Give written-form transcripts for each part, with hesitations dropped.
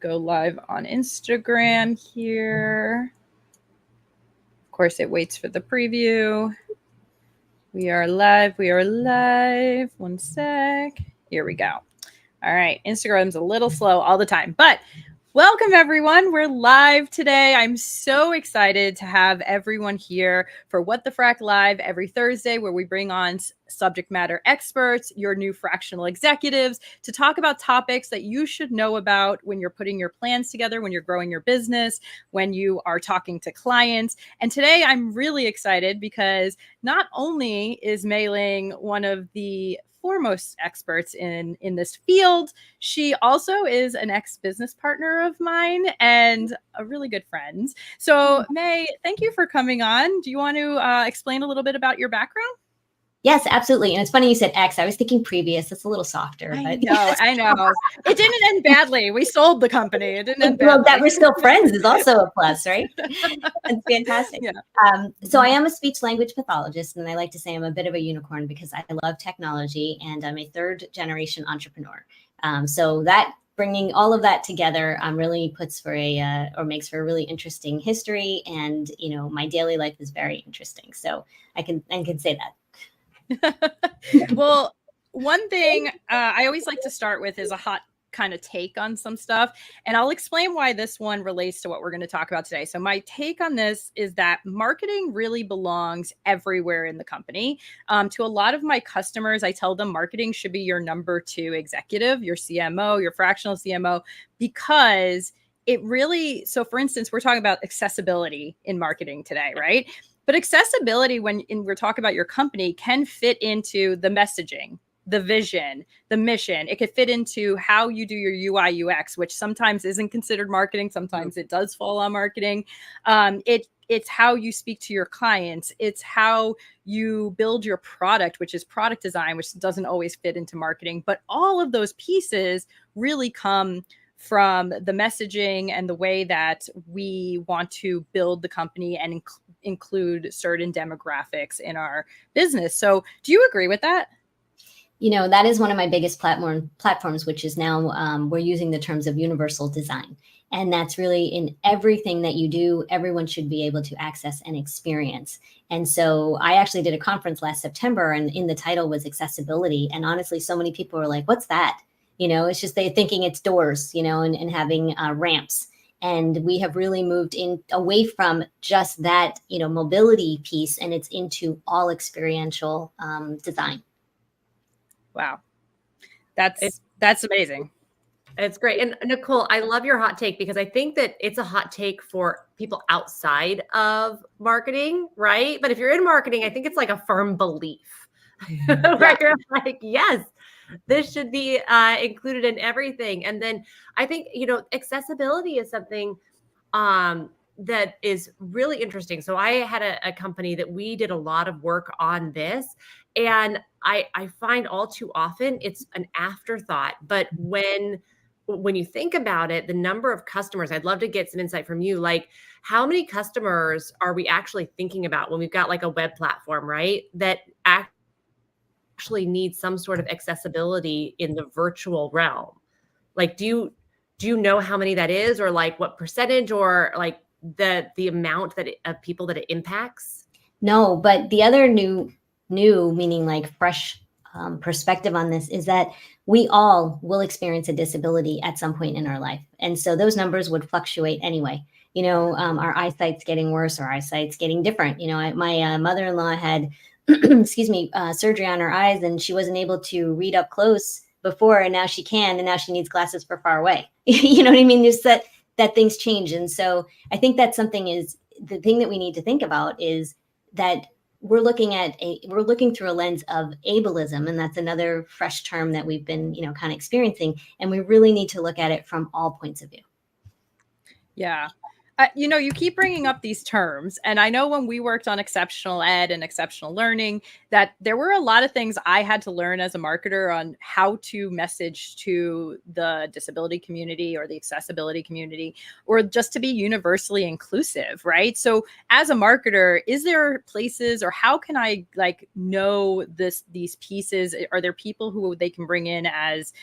go live on Instagram here. Of course, it waits for the preview. We are live. We are live. One sec. Here we go. All right. Instagram's a little slow all the time, but welcome everyone. We're live today. I'm so excited to have everyone here for What the Frack Live every Thursday, where we bring on subject matter experts, your new fractional executives, to talk about topics that you should know about when you're putting your plans together, when you're growing your business, when you are talking to clients. And today I'm really excited because not only is Mei Ling one of the foremost experts in this field, she also is an ex-business partner of mine and a really good friend. So Mei, thank you for coming on. Do you want to explain a little bit about your background? Yes, absolutely. And it's funny you said ex. I was thinking previous. It's a little softer. I but know, yes. I know. It didn't end badly. We sold the company. It didn't end badly. Well, that we're still friends is also a plus, right? It's fantastic. Yeah. So I am a speech language pathologist, and I like to say I'm a bit of a unicorn because I love technology, and I'm a third generation entrepreneur. So that bringing all of that together really puts for or makes for a really interesting history. And, you know, my daily life is very interesting. So I can say that. Well, one thing I always like to start with is a hot kind of take on some stuff. And I'll explain why this one relates to what we're going to talk about today. So my take on this is that marketing really belongs everywhere in the company. To a lot of my customers, I tell them marketing should be your number 2 executive, your CMO, your fractional CMO, because it really, so for instance, we're talking about accessibility in marketing today, right? But accessibility, when we're talking about your company, can fit into the messaging, the vision, the mission. It could fit into how you do your UI UX, which sometimes isn't considered marketing. Sometimes it does fall on marketing. It's how you speak to your clients. It's how you build your product, which is product design, which doesn't always fit into marketing. But all of those pieces really come from the messaging and the way that we want to build the company and include certain demographics in our business. So do you agree with that? You know, that is one of my biggest platforms, which is now we're using the terms of universal design. And that's really in everything that you do, everyone should be able to access and experience. And so I actually did a conference last September, and in the title was accessibility. And honestly, so many people were like, what's that? You know, it's just they're thinking it's doors, you know, and having ramps. And we have really moved away from just that, you know, mobility piece, and it's into all experiential design. Wow. That's amazing. It's great. And Nicole, I love your hot take because I think that it's a hot take for people outside of marketing, right? But if you're in marketing, I think it's like a firm belief where you're like, yes, this should be included in everything. And then I think, you know, accessibility is something that is really interesting. So I had a company that we did a lot of work on this, and I find all too often it's an afterthought. But when you think about it, the number of customers, I'd love to get some insight from you. Like, how many customers are we actually thinking about when we've got like a web platform, right? That actually need some sort of accessibility in the virtual realm. Like, do you know how many that is, or like what percentage, or like the amount of people that it impacts? No, but the other new meaning like fresh perspective on this is that we all will experience a disability at some point in our life. And so those numbers would fluctuate anyway. You know, our eyesight's getting worse, our eyesight's getting different. You know, my mother-in-law had surgery on her eyes, and she wasn't able to read up close before, and now she can, and now she needs glasses for far away. You know what I mean? Just that things change. And so I think that's the thing that we need to think about is that we're looking through a lens of ableism, and that's another fresh term that we've been, you know, kind of experiencing, and we really need to look at it from all points of view. Yeah. You know, you keep bringing up these terms, and I know when we worked on exceptional ed and exceptional learning that there were a lot of things I had to learn as a marketer on how to message to the disability community or the accessibility community, or just to be universally inclusive, right? So as a marketer, is there places, or how can I like know these pieces? Are there people who they can bring in as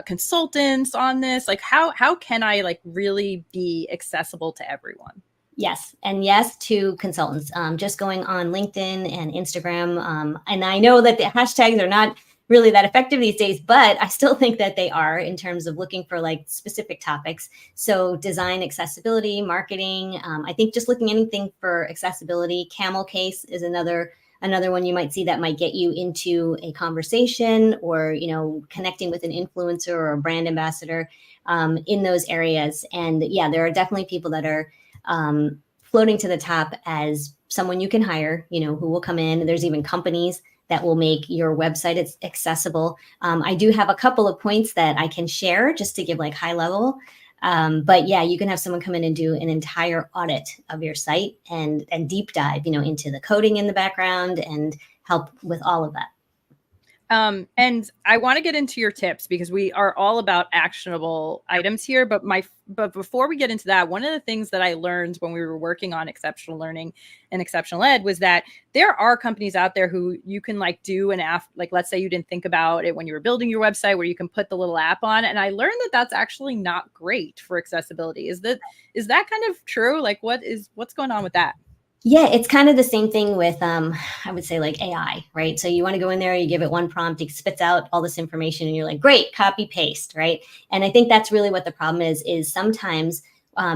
consultants on this? Like how can I like really be accessible to everyone? Yes. And yes to consultants. Just going on LinkedIn and Instagram. And I know that the hashtags are not really that effective these days, but I still think that they are in terms of looking for like specific topics. So design, accessibility, marketing. I think just looking anything for accessibility. Camel case is another one you might see that might get you into a conversation, or, you know, connecting with an influencer or a brand ambassador in those areas. And yeah, there are definitely people that are floating to the top as someone you can hire, you know, who will come in. There's even companies that will make your website accessible. I do have a couple of points that I can share just to give like high level. But yeah, you can have someone come in and do an entire audit of your site and deep dive, you know, into the coding in the background and help with all of that. And I want to get into your tips because we are all about actionable items here. But before we get into that, one of the things that I learned when we were working on exceptional learning and exceptional ed was that there are companies out there who you can like do an app, like let's say you didn't think about it when you were building your website, where you can put the little app on. And I learned that that's actually not great for accessibility. Is that kind of true? Like what's going on with that? Yeah, it's kind of the same thing with, I would say like AI, right? So you want to go in there, you give it one prompt, it spits out all this information and you're like, great, copy, paste, right? And I think that's really what the problem is sometimes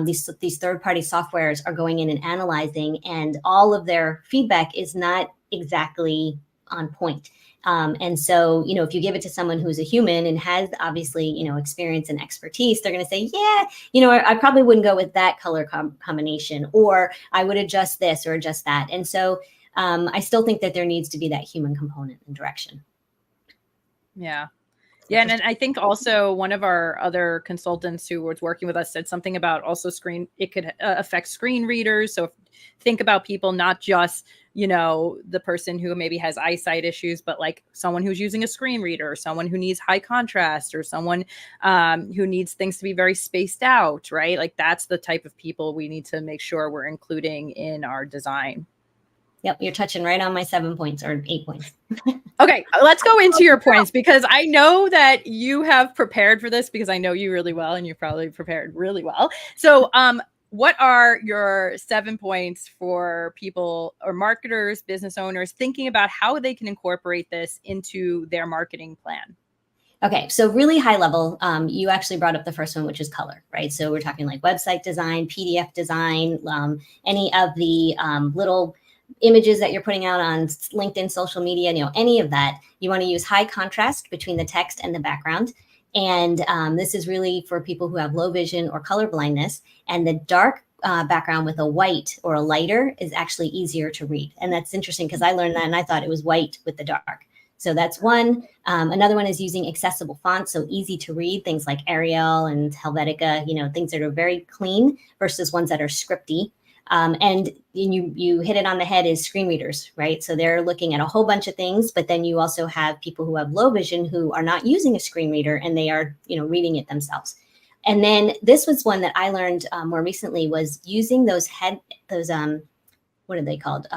these third-party softwares are going in and analyzing, and all of their feedback is not exactly on point. And so, you know, if you give it to someone who's a human and has obviously, you know, experience and expertise, they're going to say, yeah, you know, I probably wouldn't go with that color combination, or I would adjust this or adjust that. And so I still think that there needs to be that human component and direction. Yeah. Yeah. And I think also one of our other consultants who was working with us said something about also it could affect screen readers. So think about people, not just, you know, the person who maybe has eyesight issues, but like someone who's using a screen reader, or someone who needs high contrast, or someone who needs things to be very spaced out, right? Like that's the type of people we need to make sure we're including in our design. Yep, you're touching right on my 7 points or 8 points. Okay, let's go into your points, because I know that you have prepared for this, because I know you really well and you've probably prepared really well. So what are your 7 points for people or marketers, business owners thinking about how they can incorporate this into their marketing plan? Okay, so really high level, you actually brought up the first one, which is color, right? So we're talking like website design, PDF design, any of the little images that you're putting out on LinkedIn, social media, you know, any of that, you want to use high contrast between the text and the background. And this is really for people who have low vision or color blindness. And the dark background with a white or a lighter is actually easier to read. And that's interesting because I learned that and I thought it was white with the dark. So that's one. Another one is using accessible fonts, so easy to read, things like Arial and Helvetica, you know, things that are very clean versus ones that are scripty. And you hit it on the head, is screen readers, right? So they're looking at a whole bunch of things, but then you also have people who have low vision who are not using a screen reader and they are, you know, reading it themselves. And then this was one that I learned more recently, was using those what are they called?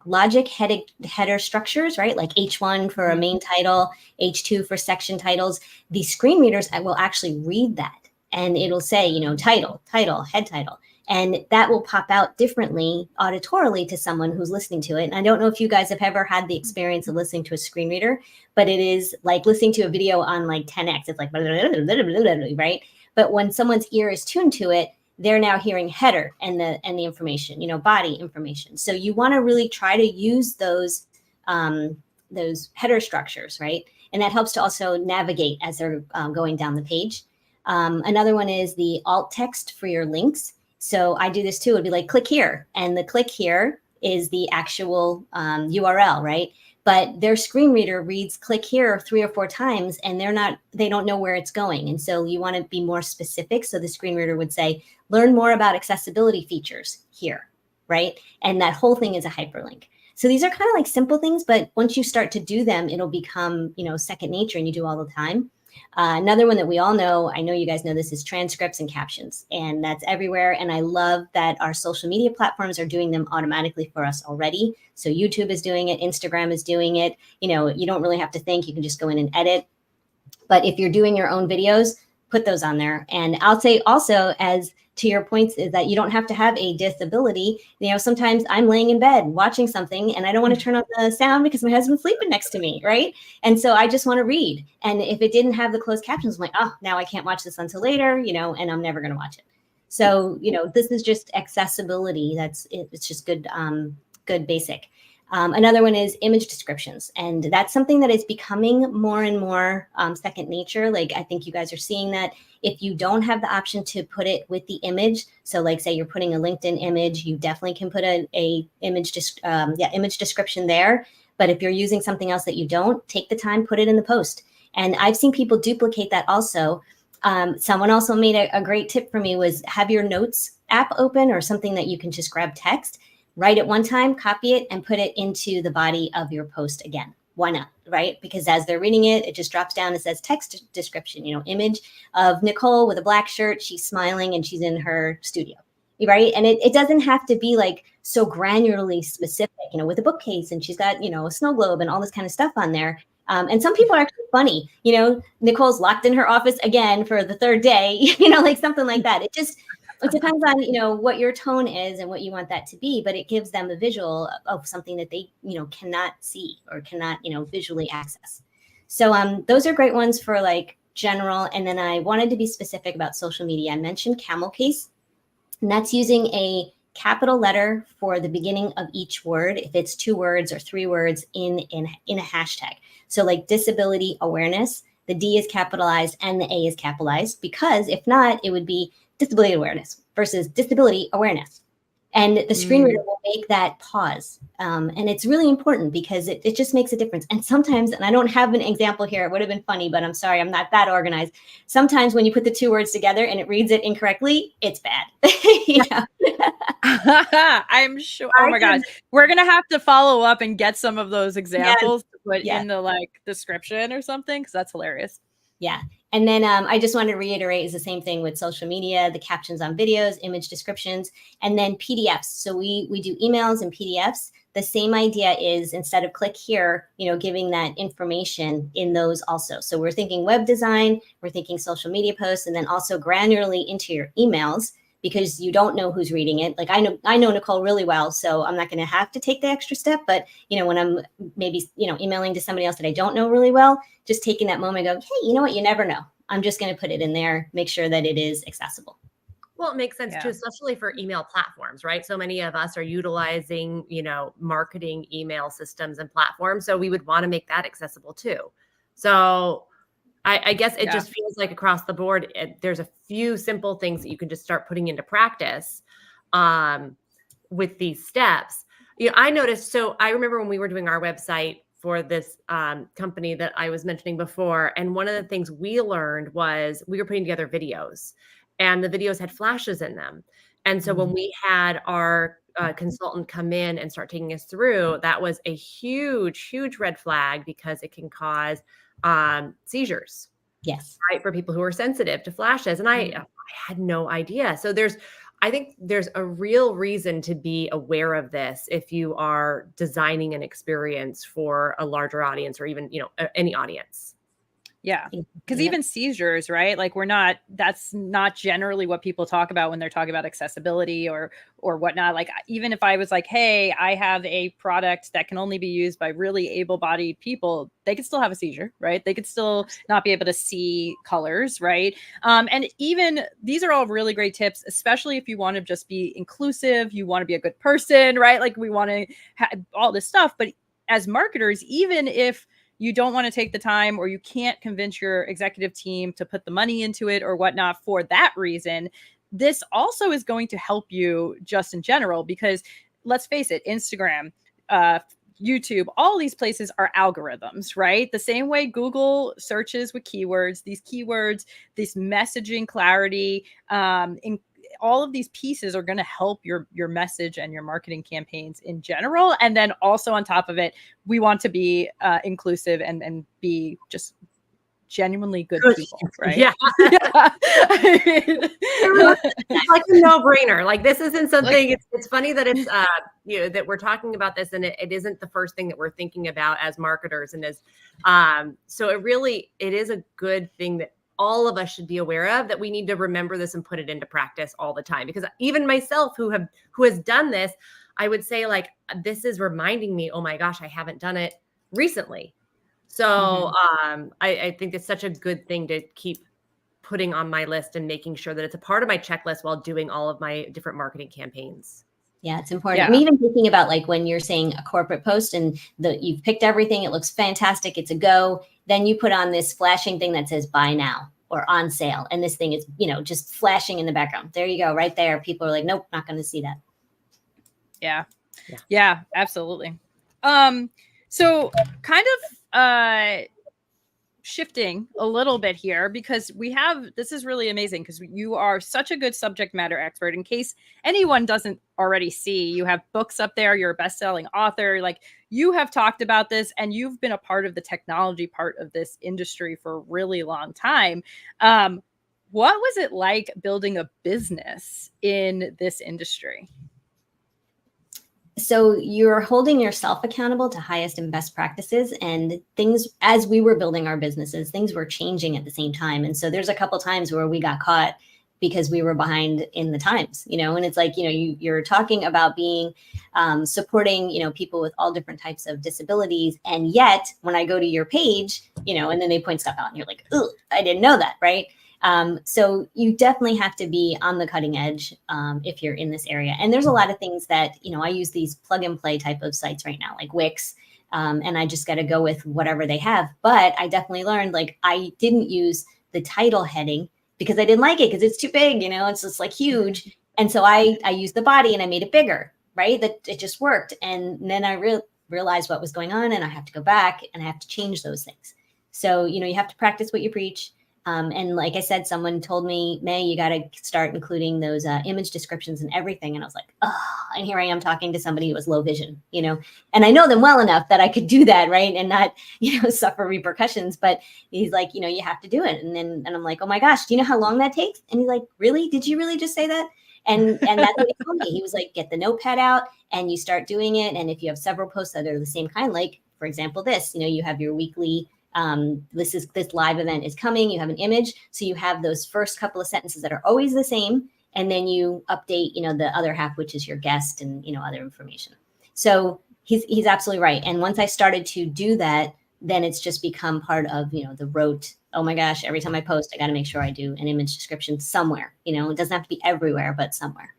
Logic header structures, right? Like H1 for a main title, H2 for section titles. These screen readers will actually read that. And it'll say, you know, title, head title. And that will pop out differently auditorily to someone who's listening to it. And I don't know if you guys have ever had the experience of listening to a screen reader, but it is like listening to a video on like 10x. It's like, right? But when someone's ear is tuned to it, they're now hearing header and the information, you know, body information. So you want to really try to use those header structures, right? And that helps to also navigate as they're going down the page. Another one is the alt text for your links. So I do this too. It'd be like, click here. And the click here is the actual URL, right? But their screen reader reads click here 3 or 4 times and they don't know where it's going. And so you want to be more specific. So the screen reader would say, learn more about accessibility features here, right? And that whole thing is a hyperlink. So these are kind of like simple things, but once you start to do them, it'll become, you know, second nature and you do all the time. Another one that we all know, I know you guys know this, is transcripts and captions, and that's everywhere. And I love that our social media platforms are doing them automatically for us already. So YouTube is doing it, Instagram is doing it. You know, you don't really have to think, you can just go in and edit. But if you're doing your own videos, put those on there. And I'll say also, as to your points, is that you don't have to have a disability. You know, sometimes I'm laying in bed watching something and I don't want to turn on the sound because my husband's sleeping next to me, right? And so I just want to read. And if it didn't have the closed captions, I'm like, oh, now I can't watch this until later, you know, and I'm never going to watch it. So, you know, this is just accessibility. It's just good, good basic. Another one is image descriptions. And that's something that is becoming more and more second nature. Like, I think you guys are seeing that if you don't have the option to put it with the image, so like say you're putting a LinkedIn image, you definitely can put a image description there. But if you're using something else that you don't, take the time, put it in the post. And I've seen people duplicate that also. Someone also made a great tip for me was have your notes app open or something that you can just grab text. Write it one time, copy it, and put it into the body of your post again. Why not, right? Because as they're reading it, it just drops down and says text description, you know, image of Nicole with a black shirt. She's smiling and she's in her studio, right? And it doesn't have to be like so granularly specific, you know, with a bookcase and she's got, you know, a snow globe and all this kind of stuff on there. And some people are actually funny, you know, Nicole's locked in her office again for the third day, you know, like something like that. It depends on, you know, what your tone is and what you want that to be, but it gives them a visual of something that they, you know, cannot see or cannot, you know, visually access. So those are great ones for like general. And then I wanted to be specific about social media. I mentioned camel case, and that's using a capital letter for the beginning of each word, if it's 2 words or 3 words in a hashtag. So like disability awareness, the D is capitalized and the A is capitalized, because if not, it would be disability awareness versus disability awareness. And the screen reader will make that pause. And it's really important because it just makes a difference. And sometimes, and I don't have an example here, it would have been funny, but I'm sorry, I'm not that organized. Sometimes when you put the 2 words together and it reads it incorrectly, it's bad. You know? I'm sure. Oh my gosh. We're going to have to follow up and get some of those examples to put in the like description or something, because that's hilarious. Yeah. And then I just wanted to reiterate is the same thing with social media, the captions on videos, image descriptions, and then PDFs. So we do emails and PDFs. The same idea is instead of click here, you know, giving that information in those also. So we're thinking web design, we're thinking social media posts, and then also granularly into your emails, because you don't know who's reading it. Like I know Nicole really well, so I'm not going to have to take the extra step. But, you know, when I'm maybe, you know, emailing to somebody else that I don't know really well, just taking that moment, go, hey, you know what? You never know. I'm just going to put it in there, make sure that it is accessible. Well, it makes sense too, especially for email platforms, right? So many of us are utilizing, you know, marketing email systems and platforms. So we would want to make that accessible too. So I guess it just feels like across the board, there's a few simple things that you can just start putting into practice with these steps. You know, I noticed, so I remember when we were doing our website for this company that I was mentioning before, and one of the things we learned was we were putting together videos, and the videos had flashes in them. And so when we had our consultant come in and start taking us through, that was a huge, huge red flag, because it can cause seizures. Yes. Right. For people who are sensitive to flashes. And I had no idea. So I think there's a real reason to be aware of this if you are designing an experience for a larger audience, or even, you know, any audience. Yeah. Because even seizures, right? Like that's not generally what people talk about when they're talking about accessibility or whatnot. Like even if I was like, hey, I have a product that can only be used by really able-bodied people, they could still have a seizure, right? They could still not be able to see colors, right? And even these are all really great tips, especially if you want to just be inclusive, you want to be a good person, right? Like we want to have all this stuff. But as marketers, even if you don't want to take the time, or you can't convince your executive team to put the money into it or whatnot for that reason, this also is going to help you just in general, because let's face it, Instagram, YouTube, all these places are algorithms, right? The same way Google searches with keywords, this messaging clarity, all of these pieces are going to help your message and your marketing campaigns in general. And then also on top of it, we want to be inclusive and be just genuinely good Good. people, right? Yeah. Yeah. It's like a no-brainer. Like this isn't something. It's funny that it's that we're talking about this, and it isn't the first thing that we're thinking about as marketers, and as so it is a good thing that all of us should be aware of, that we need to remember this and put it into practice all the time. Because even myself, who has done this, I would say like this is reminding me, oh my gosh, I haven't done it recently. So I think it's such a good thing to keep putting on my list and making sure that it's a part of my checklist while doing all of my different marketing campaigns. Yeah, it's important. Yeah. And even thinking about like when you're saying a corporate post and you've picked everything, it looks fantastic, it's a go. Then you put on this flashing thing that says buy now or on sale. And this thing is, just flashing in the background. There you go, right there. People are like, nope, not going to see that. Yeah, absolutely. So kind of shifting a little bit here, because this is really amazing because you are such a good subject matter expert. In case anyone doesn't already see, you have books up there, you're a best-selling author, like you have talked about this and you've been a part of the technology part of this industry for a really long time. What was it like building a business in this industry? So you're holding yourself accountable to highest and best practices, and things, as we were building our businesses, things were changing at the same time. And so there's a couple times where we got caught because we were behind in the times, and it's like, you're talking about being supporting, people with all different types of disabilities. And yet when I go to your page, and then they point stuff out and you're like, oh, I didn't know that. Right. So you definitely have to be on the cutting edge if you're in this area. And there's a lot of things that, I use these plug and play type of sites right now, like Wix. And I just got to go with whatever they have. But I definitely learned, like, I didn't use the title heading because I didn't like it because it's too big, it's just like huge. And so I used the body and I made it bigger, right? That it just worked. And then I realized what was going on, and I have to go back and I have to change those things. So, you have to practice what you preach. And like I said, someone told me, May, you got to start including those image descriptions and everything. And I was like, oh, and here I am talking to somebody who has low vision, and I know them well enough that I could do that. Right. And not, suffer repercussions. But he's like, you have to do it. And I'm like, oh my gosh, do you know how long that takes? And he's like, really? Did you really just say that? And that's what he told me. He was like, get the notepad out and you start doing it. And if you have several posts that are the same kind, like, for example, this, you have your weekly this live event is coming, you have an image, so you have those first couple of sentences that are always the same, and then you update the other half, which is your guest and other information. So he's absolutely right. And once I started to do that, then it's just become part of the rote, oh my gosh, every time I post I got to make sure I do an image description somewhere. It doesn't have to be everywhere, but somewhere.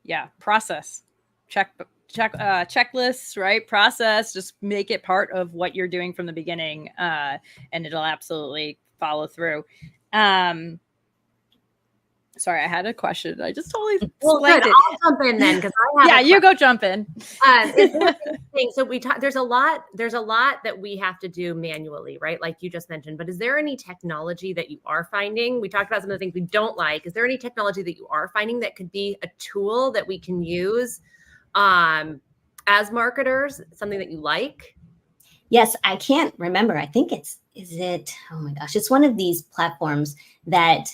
Yeah, process, checklists, right? Process, just make it part of what you're doing from the beginning, and it'll absolutely follow through. Sorry, I had a question. I just totally good. I'll jump in then, because I have you go jump in. It's interesting. So there's a lot that we have to do manually, right? Like you just mentioned. But is there any technology that you are finding? We talked about some of the things we don't like. Is there any technology that you are finding that could be a tool that we can use as marketers, something that you like? Yes, I can't remember. I think oh my gosh, it's one of these platforms that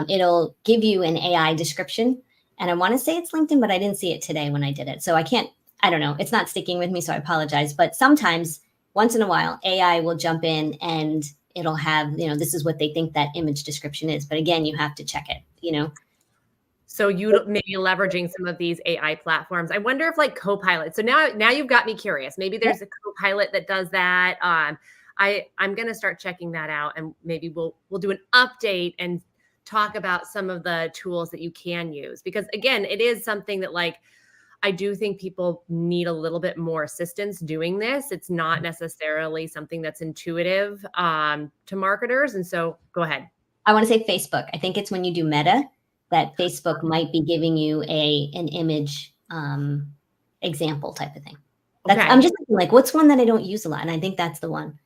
it'll give you an AI description. And I want to say it's LinkedIn, but I didn't see it today when I did it. So I don't know. It's not sticking with me, so I apologize. But sometimes, once in a while, AI will jump in and it'll have, this is what they think that image description is. But again, you have to check it, So you maybe leveraging some of these AI platforms. I wonder if like Copilot. So now you've got me curious. Maybe there's a Copilot that does that. I'm going to start checking that out, and maybe we'll do an update and talk about some of the tools that you can use, because again, it is something that, like, I do think people need a little bit more assistance doing this. It's not necessarily something that's intuitive to marketers. And so go ahead. I want to say Facebook. I think it's when you do Meta that Facebook might be giving you an image example type of thing. Okay. I'm just thinking, like, what's one that I don't use a lot? And I think that's the one.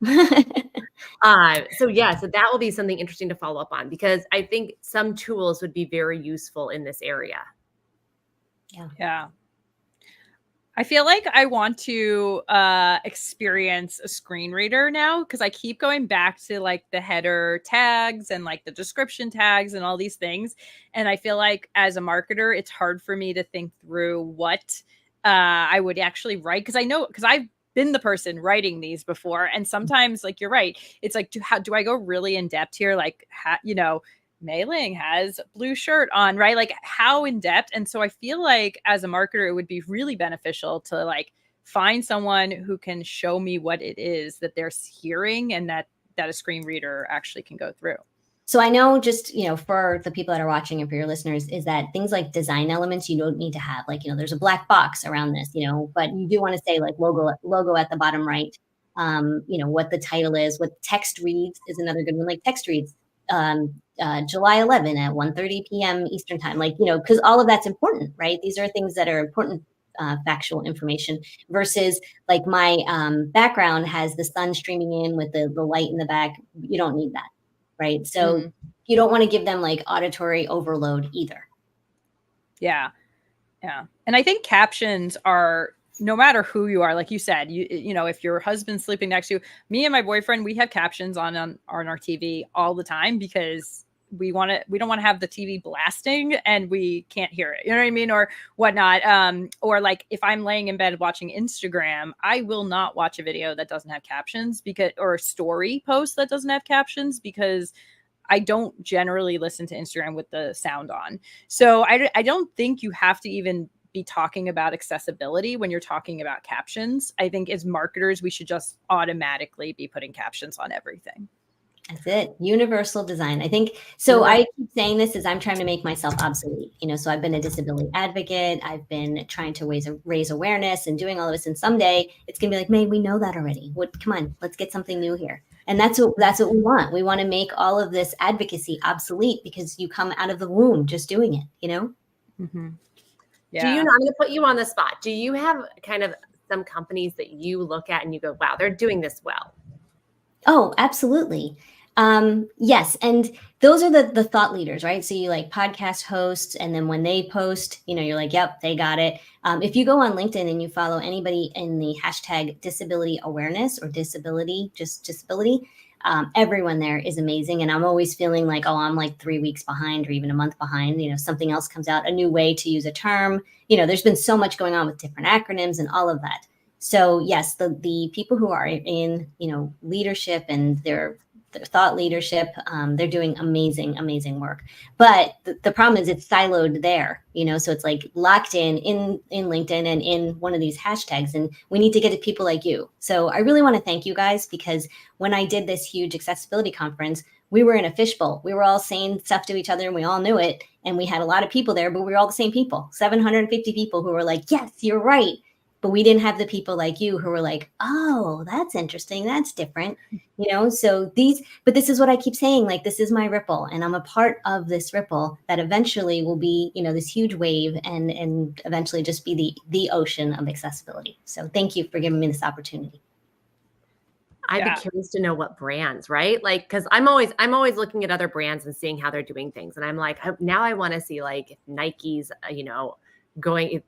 So that will be something interesting to follow up on, because I think some tools would be very useful in this area. Yeah. I feel like I want to experience a screen reader now because I keep going back to like the header tags and like the description tags and all these things. And I feel like as a marketer, it's hard for me to think through what I would actually write because I know because I've been the person writing these before. And sometimes, like you're right, it's like, how do I go really in depth here? Like, Mei Ling has blue shirt on, right? Like how in depth. And so I feel like as a marketer, it would be really beneficial to like find someone who can show me what it is that they're hearing and that a screen reader actually can go through. So I know just, for the people that are watching and for your listeners is that things like design elements, you don't need to have like, there's a black box around this, but you do want to say like logo at the bottom right, what the title is, what text reads is another good one. Like text reads, July 11 at 1:30 p.m. Eastern time, like, because all of that's important, right? These are things that are important, factual information versus like my background has the sun streaming in with the light in the back. You don't need that, right? So you don't want to give them like auditory overload either. Yeah. Yeah. And I think captions are, no matter who you are, like you said, if your husband's sleeping next to you, me and my boyfriend, we have captions on our TV all the time because we don't want to have the TV blasting and we can't hear it. You know what I mean? Or whatnot. Or like if I'm laying in bed watching Instagram, I will not watch a video that doesn't have captions or a story post that doesn't have captions because I don't generally listen to Instagram with the sound on. So I don't think you have to even be talking about accessibility when you're talking about captions. I think as marketers, we should just automatically be putting captions on everything. That's it. Universal design. I think so. I keep saying this as I'm trying to make myself obsolete. So I've been a disability advocate. I've been trying to raise awareness and doing all of this. And someday it's going to be like, man, we know that already. Come on, let's get something new here. And that's what we want. We want to make all of this advocacy obsolete because you come out of the womb just doing it, Mm-hmm. Yeah. I'm going to put you on the spot. Do you have kind of some companies that you look at and you go, wow, they're doing this well? Oh, absolutely. Yes. And those are the thought leaders, right? So you like podcast hosts, and then when they post, you're like, yep, they got it. If you go on LinkedIn and you follow anybody in the hashtag disability awareness or disability, everyone there is amazing. And I'm always feeling like, oh, I'm like 3 weeks behind or even a month behind, something else comes out, a new way to use a term. There's been so much going on with different acronyms and all of that. So yes, the people who are in, leadership and their thought leadership, they're doing amazing work. But the problem is it's siloed there, so it's like locked in LinkedIn and in one of these hashtags. And we need to get to people like you. So I really want to thank you guys, because when I did this huge accessibility conference, we were in a fishbowl. We were all saying stuff to each other and we all knew it. And we had a lot of people there, but we were all the same people, 750 people who were like, yes, you're right. But we didn't have the people like you who were like, oh, that's interesting. That's different. But this is what I keep saying, like, this is my ripple, and I'm a part of this ripple that eventually will be, this huge wave and eventually just be the ocean of accessibility. So thank you for giving me this opportunity. I'd be curious to know what brands, right? Like, cause I'm always looking at other brands and seeing how they're doing things. And I'm like, now I want to see like Nike's, going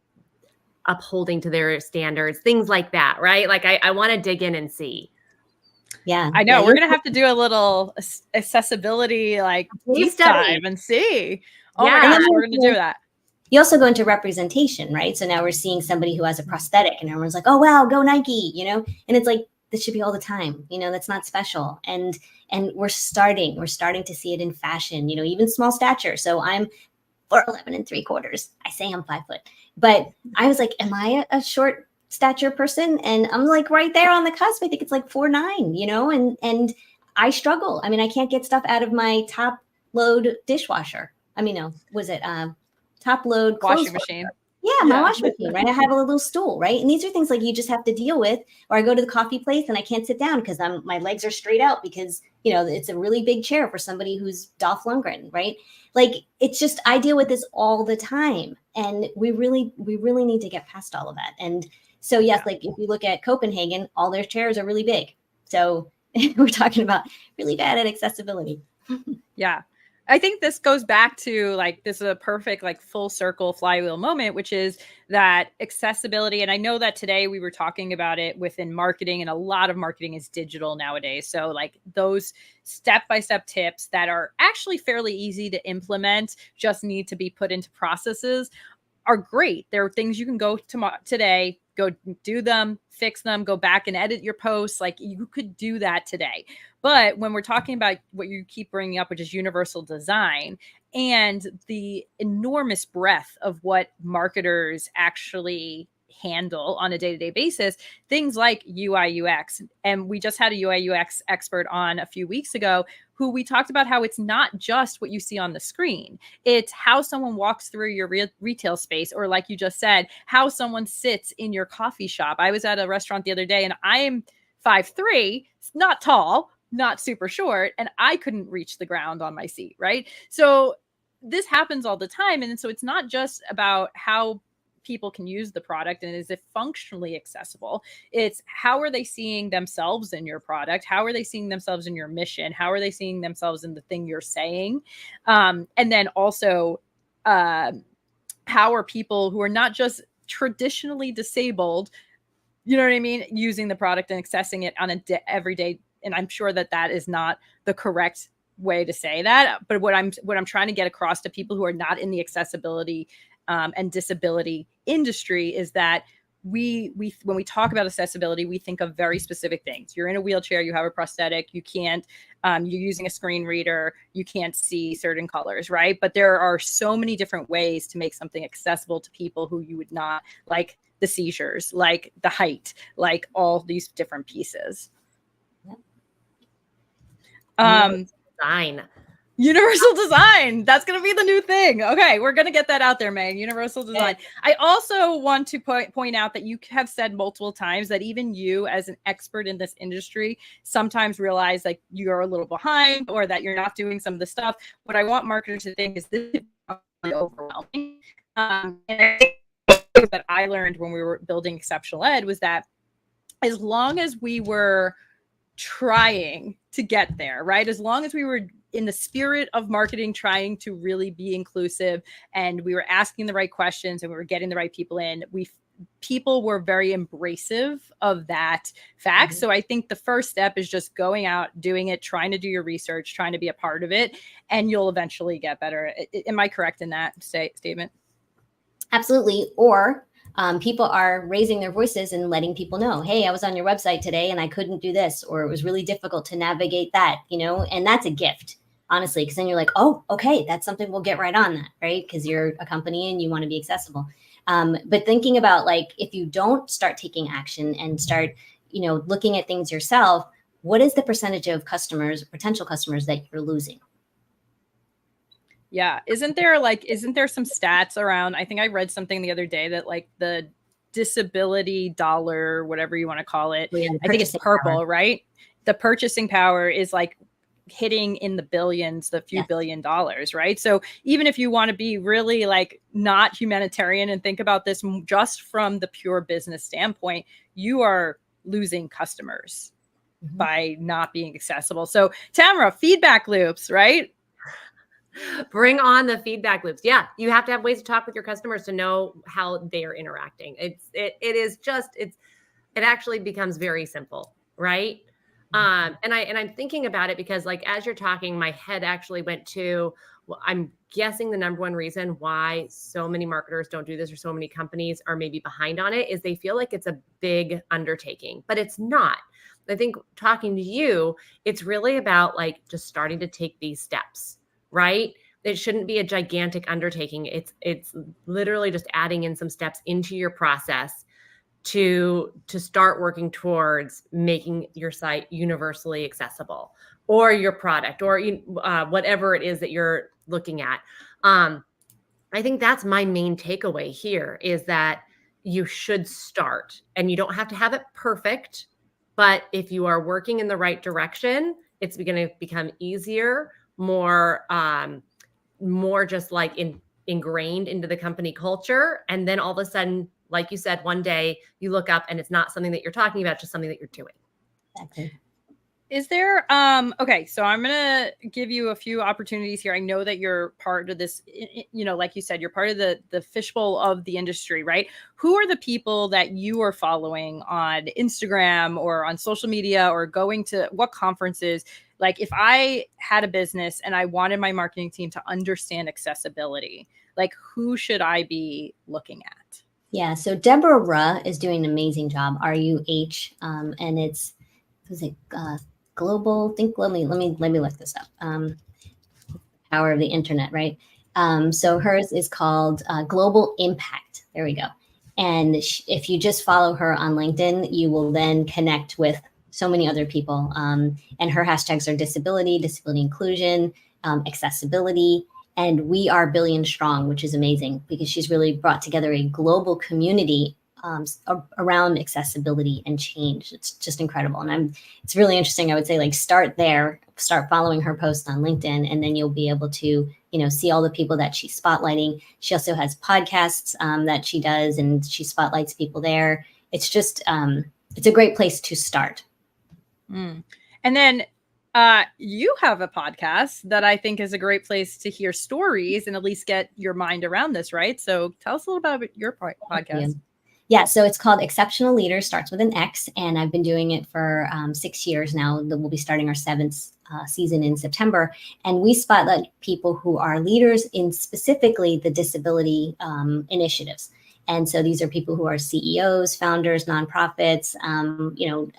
upholding to their standards, things like that, right? Like I want to dig in and see. Yeah, I know. We're going to have to do a little accessibility, like deep dive and see. Oh my gosh, we're going to do that. You also go into representation, right? So now we're seeing somebody who has a prosthetic and everyone's like, oh, wow, go Nike, and it's like, this should be all the time, that's not special. And we're starting to see it in fashion, even small stature. So I'm 4'11 3/4. I say I'm 5 foot, but I was like, am I a short stature person? And I'm like right there on the cusp. I think it's like 4'9", and I struggle. I mean, I can't get stuff out of my top load dishwasher. I mean, no, was it top load washing machine? Yeah, my washing machine, right? I have a little stool, right? And these are things like you just have to deal with. Or I go to the coffee place and I can't sit down because my legs are straight out because, it's a really big chair for somebody who's Dolph Lundgren, right? Like, it's just, I deal with this all the time. And we really need to get past all of that. And so, yes, like if you look at Copenhagen, all their chairs are really big. So we're talking about really bad at accessibility. Yeah. I think this goes back to like, this is a perfect like full circle flywheel moment, which is that accessibility. And I know that today we were talking about it within marketing, and a lot of marketing is digital nowadays. So like those step-by-step tips that are actually fairly easy to implement, just need to be put into processes, are great. There are things you can go today, go do them, fix them, go back and edit your posts. Like you could do that today. But when we're talking about what you keep bringing up, which is universal design and the enormous breadth of what marketers actually handle on a day-to-day basis, things like UI UX. And we just had a UI UX expert on a few weeks ago who we talked about how it's not just what you see on the screen. It's how someone walks through your retail space, or like you just said, how someone sits in your coffee shop. I was at a restaurant the other day and I'm 5'3", not tall, not super short, and I couldn't reach the ground on my seat, right? So this happens all the time. And so it's not just about how people can use the product and is it functionally accessible. It's how are they seeing themselves in your product? How are they seeing themselves in your mission? How are they seeing themselves in the thing you're saying? And then also, how are people who are not just traditionally disabled, you know what I mean, using the product and accessing it on a everyday. And I'm sure that that is not the correct way to say that, but what I'm trying to get across to people who are not in the accessibility and disability industry is that we when we talk about accessibility, we think of very specific things. You're in a wheelchair, you have a prosthetic, you can't, you're using a screen reader, you can't see certain colors, right? But there are so many different ways to make something accessible to people who you would not, like the seizures, like the height, like all these different pieces. Design. Universal design. That's going to be the new thing. Okay, we're going to get that out there, Meg. Universal design. I also want to point out that you have said multiple times that even you, as an expert in this industry, sometimes realize like you're a little behind or that you're not doing some of the stuff. What I want marketers to think is this is really overwhelming. And I think that I learned when we were building Exceptional Ed was that as long as we were trying to get there, right? As long as we were in the spirit of marketing, trying to really be inclusive, and we were asking the right questions and we were getting the right people in, people were very embracive of that fact. Mm-hmm. So I think the first step is just going out, doing it, trying to do your research, trying to be a part of it, and you'll eventually get better. Am I correct in that statement? Absolutely. Or people are raising their voices and letting people know, hey, I was on your website today and I couldn't do this, or it was really difficult to navigate that, and that's a gift, honestly, because then you're like, oh, okay, that's something we'll get right on that, right? Because you're a company and you want to be accessible. But thinking about like, if you don't start taking action and start, looking at things yourself, what is the percentage of customers, potential customers that you're losing? Yeah. Isn't there some stats around, I think I read something the other day that like the disability dollar, whatever you want to call it, I think it's purple, right? The purchasing power is like hitting in the billions, the few billion dollars, right? So even if you want to be really like not humanitarian and think about this just from the pure business standpoint, you are losing customers by not being accessible. So Tamara, feedback loops, right? Bring on the feedback loops. Yeah, you have to have ways to talk with your customers to know how they are interacting. It actually becomes very simple, right? And I'm thinking about it because like as you're talking, my head actually went to, well, I'm guessing the number one reason why so many marketers don't do this, or so many companies are maybe behind on it, is they feel like it's a big undertaking, but it's not. I think talking to you, it's really about like just starting to take these steps. Right? It shouldn't be a gigantic undertaking. It's literally just adding in some steps into your process to start working towards making your site universally accessible, or your product, or whatever it is that you're looking at. I think that's my main takeaway here, is that you should start, and you don't have to have it perfect, but if you are working in the right direction, it's going to become easier, more just like ingrained into the company culture. And then all of a sudden, like you said, one day you look up and it's not something that you're talking about, just something that you're doing. Exactly. Is there okay, so I'm going to give you a few opportunities here. I know that you're part of this, like you said, you're part of the fishbowl of the industry, right? Who are the people that you are following on Instagram or on social media or going to what conferences? Like if I had a business and I wanted my marketing team to understand accessibility, like who should I be looking at? Yeah, so Deborah Ruh is doing an amazing job, RUH, and it's was it global? Think let me look this up. Power of the internet, right? So hers is called Global Impact. There we go. And if you just follow her on LinkedIn, you will then connect with so many other people. And her hashtags are disability, disability inclusion, accessibility, and we are billion strong, which is amazing because she's really brought together a global community around accessibility and change. It's just incredible. And it's really interesting. I would say like start there, start following her posts on LinkedIn, and then you'll be able to, see all the people that she's spotlighting. She also has podcasts that she does, and she spotlights people there. It's just, it's a great place to start. And then you have a podcast that I think is a great place to hear stories and at least get your mind around this, right? So tell us a little about your podcast. Yeah, so it's called Exceptional Leaders, starts with an X, and I've been doing it for 6 years now. We'll be starting our 7th season in September, and we spotlight people who are leaders in specifically the disability initiatives. And so these are people who are CEOs, founders, nonprofits,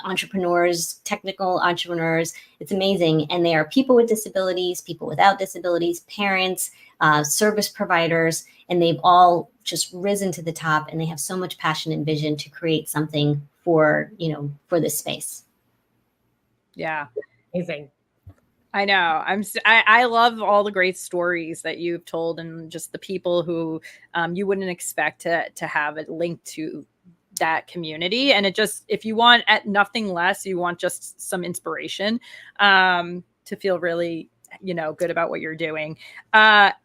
entrepreneurs, technical entrepreneurs. It's amazing. And they are people with disabilities, people without disabilities, parents, service providers, and they've all just risen to the top, and they have so much passion and vision to create something for this space. Yeah. Amazing. I know. I love all the great stories that you've told, and just the people who you wouldn't expect to have it linked to that community. And it just, if you want at nothing less, you want just some inspiration to feel really, good about what you're doing.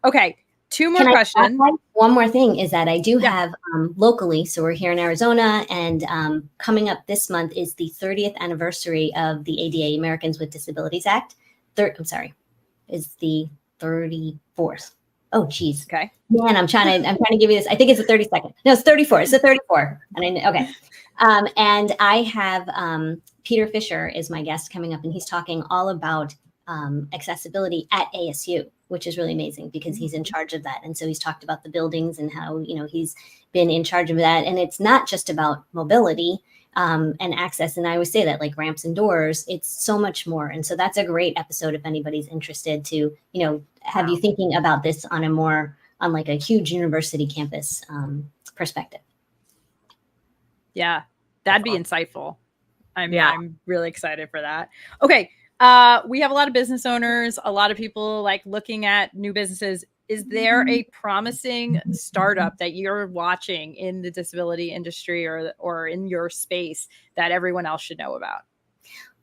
Okay. 2 more questions. One more thing is that I do have locally, so we're here in Arizona, and coming up this month is the 30th anniversary of the ADA, Americans with Disabilities Act. Is the 34th. Oh, geez. Okay. Man, I'm trying to give you this. I think it's the 32nd. No, it's 34. It's the 34. Okay. And I have Peter Fisher is my guest coming up, and he's talking all about accessibility at ASU, which is really amazing because he's in charge of that. And so he's talked about the buildings and how, he's been in charge of that. And it's not just about mobility and access. And I always say that, like ramps and doors, it's so much more. And so that's a great episode if anybody's interested to, have you thinking about this on like a huge university campus perspective. Yeah, that'd be insightful. I'm really excited for that. Okay. We have a lot of business owners, a lot of people like looking at new businesses. Is there a promising startup that you're watching in the disability industry or in your space that everyone else should know about?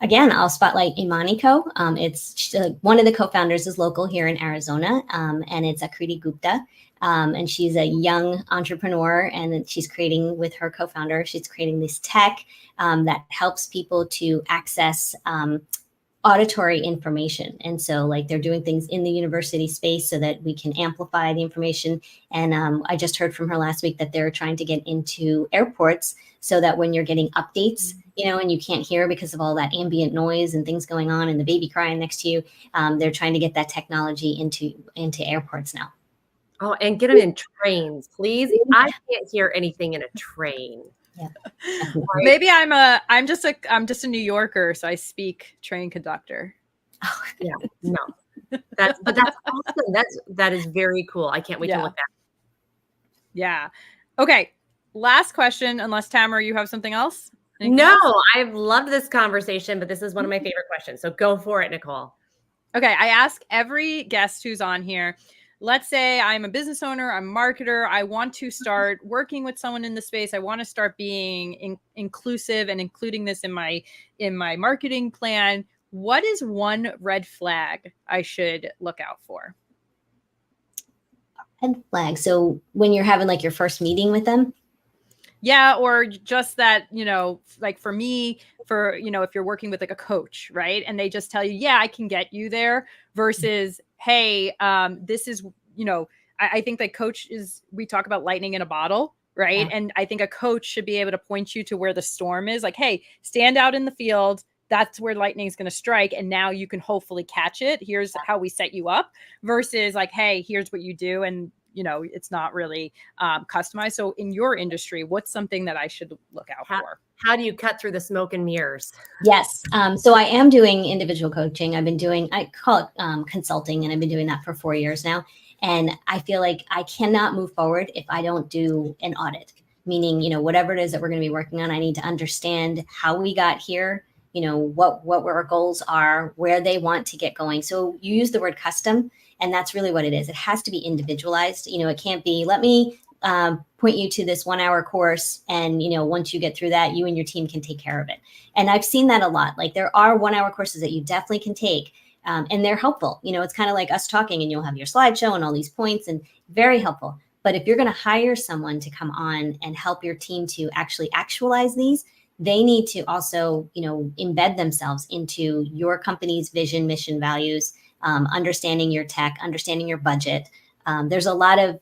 Again, I'll spotlight Imani Co. It's one of the co-founders is local here in Arizona, and it's Akriti Gupta. And she's a young entrepreneur, and she's creating with her co-founder, she's creating this tech that helps people to access auditory information. And so like they're doing things in the university space so that we can amplify the information. And I just heard from her last week that they're trying to get into airports so that when you're getting updates, and you can't hear because of all that ambient noise and things going on and the baby crying next to you, they're trying to get that technology into airports now. Oh, and get them in trains, please. I can't hear anything in a train. Yeah. Maybe I'm just a New Yorker, so I speak train conductor. Oh yeah, no, that's awesome. That is very cool. I can't wait to look at. Yeah. Okay. Last question. Unless Tamara, you have something else? I've loved this conversation, but this is one of my favorite questions. So go for it, Nicole. Okay. I ask every guest who's on here. Let's say I'm a business owner, I'm a marketer. I want to start working with someone in the space. I want to start being inclusive and including this in my marketing plan. What is one red flag I should look out for? Red flag. So when you're having like your first meeting with them? Yeah, or just that, like for me, if you're working with like a coach, right? And they just tell you, yeah, I can get you there versus, hey, this is, I think that we talk about lightning in a bottle, right? Yeah. And I think a coach should be able to point you to where the storm is. Like, hey, stand out in the field. That's where lightning is going to strike. And now you can hopefully catch it. Here's how we set you up versus like, hey, here's what you do. And, it's not really customized. So in your industry, what's something that I should look out for? How do you cut through the smoke and mirrors? Yes. So I am doing individual coaching. I call it consulting, and I've been doing that for 4 years now. And I feel like I cannot move forward if I don't do an audit, meaning, whatever it is that we're going to be working on, I need to understand how we got here, what our goals are, where they want to get going. So you use the word custom, and that's really what it is. It has to be individualized. It can't be, let me point you to this 1 hour course. And, once you get through that, you and your team can take care of it. And I've seen that a lot. Like there are 1 hour courses that you definitely can take. And they're helpful. It's kind of like us talking, and you'll have your slideshow and all these points, and very helpful. But if you're going to hire someone to come on and help your team to actually actualize these, they need to also, embed themselves into your company's vision, mission, values, understanding your tech, understanding your budget. There's a lot of,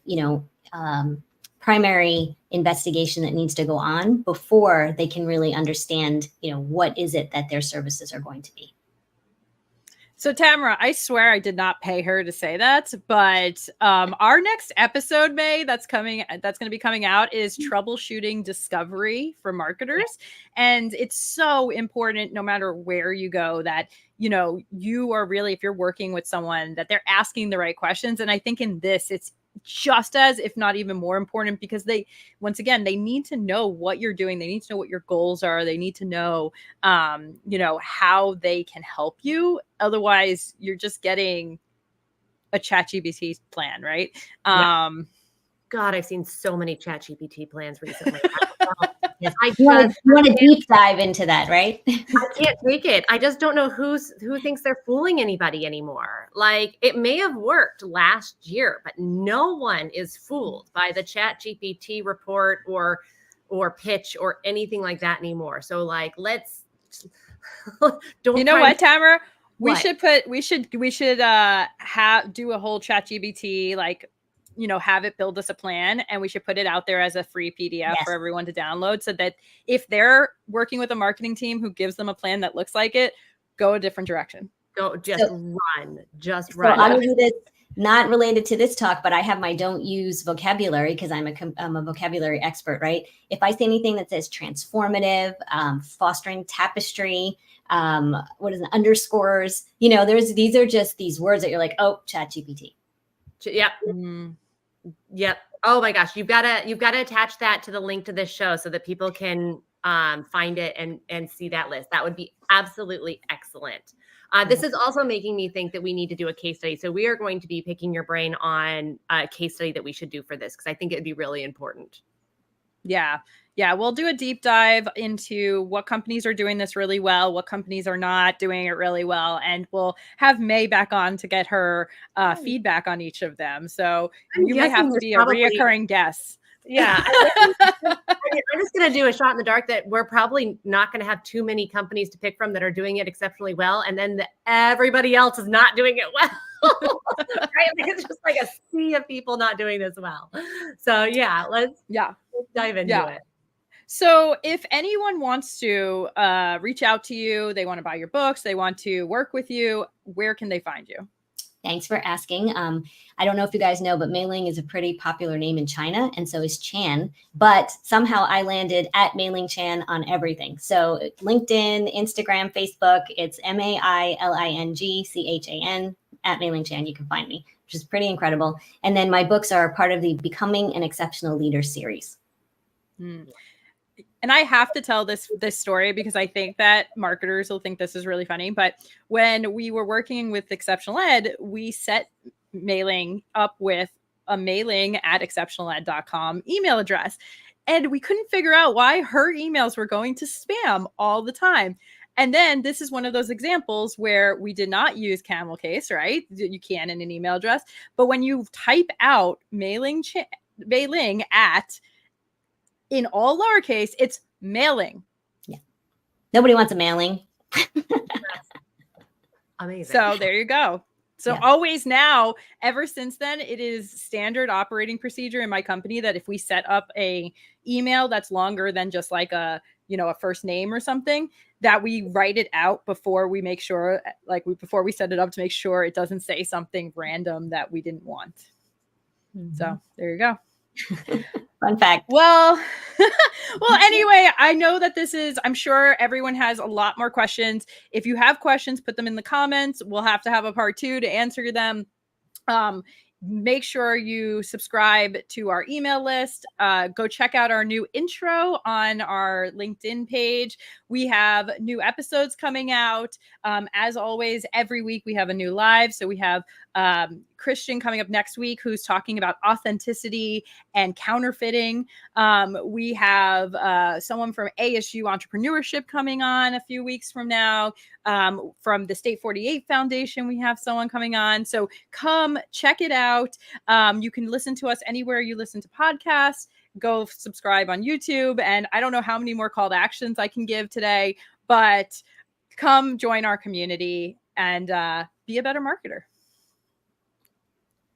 primary investigation that needs to go on before they can really understand, what is it that their services are going to be. So Tamara, I swear I did not pay her to say that, but our next episode, May, that's going to be coming out is troubleshooting discovery for marketers. And it's so important no matter where you go that, you are really, if you're working with someone, that they're asking the right questions. And I think in this, it's just as, if not even more important, because they need to know what you're doing. They need to know what your goals are. They need to know, how they can help you. Otherwise, you're just getting a ChatGPT plan, right? Yeah. God, I've seen so many ChatGPT plans recently. Yes. You want to deep dive into that, right? I can't take it. I just don't know who thinks they're fooling anybody anymore. Like it may have worked last year, but no one is fooled by the ChatGPT report or pitch or anything like that anymore. So like, let's don't. You know what, Tamara? We What? should do a whole ChatGPT, like, have it build us a plan, and we should put it out there as a free PDF for everyone to download, so that if they're working with a marketing team who gives them a plan that looks like it, go a different direction. Run. I'm going to do this, not related to this talk, but I have my don't use vocabulary because I'm a vocabulary expert, right? If I say anything that says transformative, fostering tapestry, what is it, underscores, these are just these words that you're like, oh, ChatGPT. Yep. Mm-hmm. Yep. Oh my gosh. You've got to attach that to the link to this show so that people can find it and see that list. That would be absolutely excellent. This is also making me think that we need to do a case study. So we are going to be picking your brain on a case study that we should do for this, because I think it'd be really important. Yeah. Yeah. We'll do a deep dive into what companies are doing this really well, what companies are not doing it really well. And we'll have May back on to get her feedback on each of them. So you may have to be a reoccurring guest. Yeah. I'm just going to do a shot in the dark that we're probably not going to have too many companies to pick from that are doing it exceptionally well. And then everybody else is not doing it well. Right? Like it's just like a sea of people not doing this well. So let's dive into it. So if anyone wants to reach out to you, they want to buy your books, they want to work with you, where can they find you? Thanks for asking. I don't know if you guys know, but Mei Ling is a pretty popular name in China, and so is Chan. But somehow I landed at Mei Ling Chan on everything. So LinkedIn, Instagram, Facebook, it's MailingChan at Mei Ling Chan. You can find me, which is pretty incredible. And then my books are part of the Becoming an Exceptional Leader series. And I have to tell this story because I think that marketers will think this is really funny. But when we were working with Exceptional Ed, we set Mei Ling up with a mailing@exceptionaled.com email address. And we couldn't figure out why her emails were going to spam all the time. And then this is one of those examples where we did not use camel case, right? You can in an email address. But when you type out Mei Ling at in all lowercase, it's mailing. Yeah. Nobody wants a mailing. Amazing. So there you go. So Yeah. always now, ever since then, it is standard operating procedure in my company that if we set up a email that's longer than just like a, you know, a first name or something, that we write it out before we make sure, like before we set it up, to make sure it doesn't say something random that we didn't want. So there you go. Fun fact. Well, anyway, I know that I'm sure everyone has a lot more questions. If you have questions, put them in the comments. We'll have to have a part 2 to answer them. Make sure you subscribe to our email list. Go check out our new intro on our LinkedIn page. We have new episodes coming out. As always, every week we have a new live. So we have Christian coming up next week, who's talking about authenticity and counterfeiting. We have someone from ASU Entrepreneurship coming on a few weeks from now. From the State 48 Foundation, we have someone coming on. So come check it out. You can listen to us anywhere you listen to podcasts. Go subscribe on YouTube. And I don't know how many more call to actions I can give today, but come join our community and be a better marketer.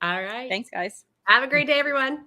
All right. Thanks, guys. Have a great day, everyone.